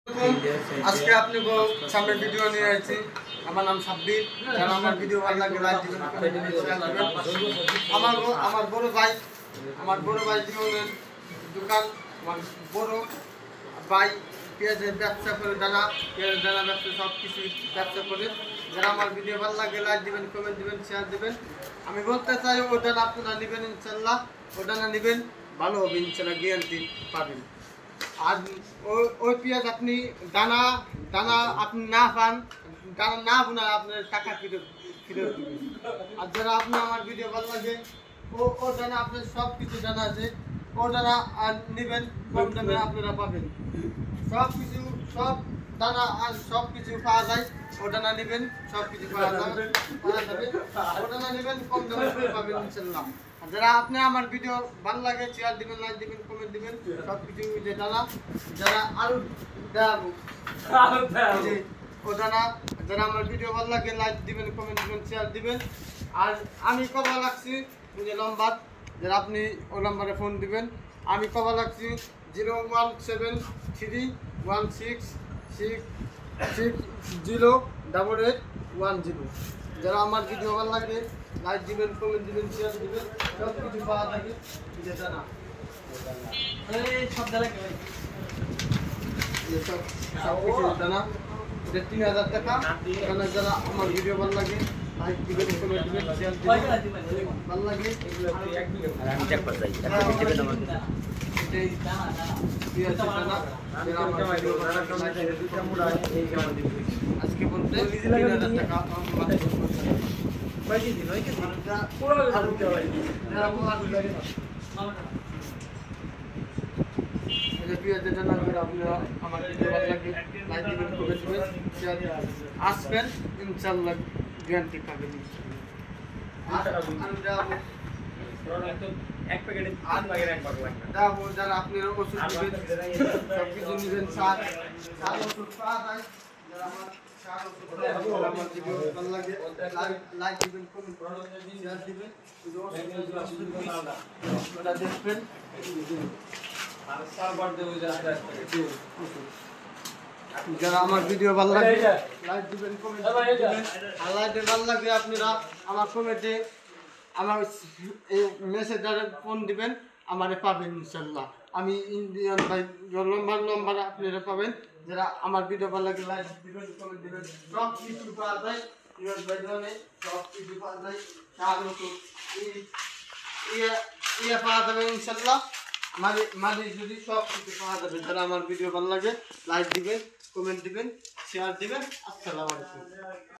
আজকে আপনি সামনে ভিডিও নিয়ে আসছি। আমার নাম সাব্বির। যারা আমার ভিডিও ভালো লাগে লাইক দিবেন, আমার বড় ভাই জীবনের দোকান। আমার বড় ভাই পেঁয়াজের ব্যবসা করে, পেঁয়াজের দানা ব্যবসা সব কিছু ব্যবসা করে। যারা আমার ভিডিও ভালো লাগে লাইক দিবেন, কমেন্ট দিবেন, শেয়ার দিবেন। আমি বলতে চাই ও দানা আপনারা নেবেন, ইনশাল্লাহ ও দানা নেবেন, ভালো হবে ইনশাল্লাহ, গ্যারান্টি পাবেন। আর ওই পেঁয়াজ আপনি দানা আপনি না পান, দানা না বোনার আপনার টাকা ফেরত দিবেন। আর যারা আপনি আমার ভিডিও ভালো লাগে ও দানা আপনার সব কিছু জানা আছে, ও দানা নেবেন, কম দামে আপনারা পাবেন। সব দানা আর সব কিছু পাওয়া যায়। ও দানা নেবেন, সব কিছু পাওয়া যাবে। ও দানা নেবেন, কম দামে পাবেন ইনশাল্লাহ। যারা আপনি আমার ভিডিও ভালো লাগে শেয়ার দিবেন, লাইক দিবেন, কমেন্ট দিবেন, সব কিছু যে দানা যারা আরো ও দানা যারা আমার ভিডিও ভালো লাগে লাইক দিবেন, কমেন্ট দিবেন, শেয়ার দিবেন। আর আমি কবা লাগছি যে নম্বর, যারা আপনি ও নম্বরে ফোন দিবেন। আমি কবা লাগছি 01736608810। যারা আমার ভিডিও ভালো লাগে লাইক দিবেন, কমেন্ট দিবেন, শেয়ার দিবেন, সব কিছু পাওয়া থাকে যে জানা সব কিছু জানা। এটা 3000 টাকা। যারা আমার ভিডিও ভালো লাগে লাইক দিবেন, কমেন্ট দিবেন, শেয়ার দিবেন, ভালো লাগে আজকে বলতে 3000 টাকা আসবেন ইনশাল্লাহ, গ্যারান্টি পাবেন। যারা আপনি ওষুধ নেবেন, সব কিছু নেবেন, সার ওষুধ পাওয়া যায়। যারা আমার সার ওষুধ আমার ভিডিও ভালো লাগে লাইক দিবেন, কমেন্ট শেয়ার দিবেন, ওটা দেখবেন। যারা আমার ভিডিও ভালো লাগে লাইক দিবেন, কমেন্ট দিবেন। আর লাইকে ভালো লাগে আপনারা আমার কমেন্টে আমার এই মেসেজে ফোন দিবেন, আমারে পাবেন ইনশাল্লাহ। আমি ইন্ডিয়ান ভাই নম্বর আপনারা পাবেন। যারা আমার ভিডিও ভালো লাগে লাইক দিবেন, কমেন্ট দিবেন, সব কিছু পাওয়া যায়। সব কিছু পাওয়া যায়, পাওয়া যাবে ইনশাল্লাহ। মাঝে যদি সব কিছু পাওয়া যাবে। যারা আমার ভিডিও ভালো লাগে লাইক দিবেন, কমেন্ট দিবেন, শেয়ার দিবেন। আসসালামু আলাইকুম।